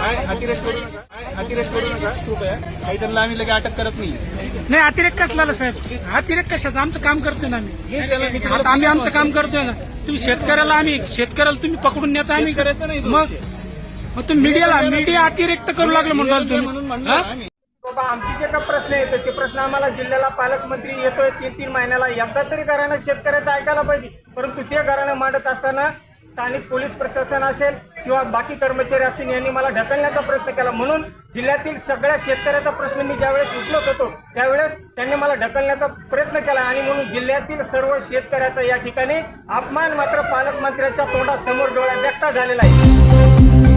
अतिरेक करू नका कृपया. काही त्यांना आम्ही लगे अटक करत नाही. नाही, अतिरेक कसला साहेब? अतिरेक कशाचा? आमचं काम करतोय ना आम्ही. आता आम्ही आमचं काम करतोय ना. तुम्ही शेतकऱ्याला तुम्ही पकडून नेता. आम्ही करायचं नाही. मग तुम्ही मीडिया अतिरेक्त करू लागलं म्हणून तुम्ही. बाबा आमचे जे काही प्रश्न येतात ते प्रश्न आम्हाला जिल्ह्याला पालकमंत्री येतोय 3-3 महिन्याला एकदा तरी घराणं शेतकऱ्याचं ऐकायला पाहिजे. परंतु ते घराणं मांडत असताना स्थानिक पोलीस प्रशासन असेल किंवा बाकी कर्मचारी असतील यांनी मला ढकलण्याचा प्रयत्न केला. म्हणून जिल्ह्यातील सगळ्या शेतकऱ्याचा प्रश्न मी ज्यावेळेस उचलत होतो त्यावेळेस त्यांनी मला ढकलण्याचा प्रयत्न केला आणि म्हणून जिल्ह्यातील सर्व शेतकऱ्याचा या ठिकाणी अपमान मात्र पालकमंत्र्यांच्या तोंडासमोर डोळ्यात व्यक्त झालेला आहे.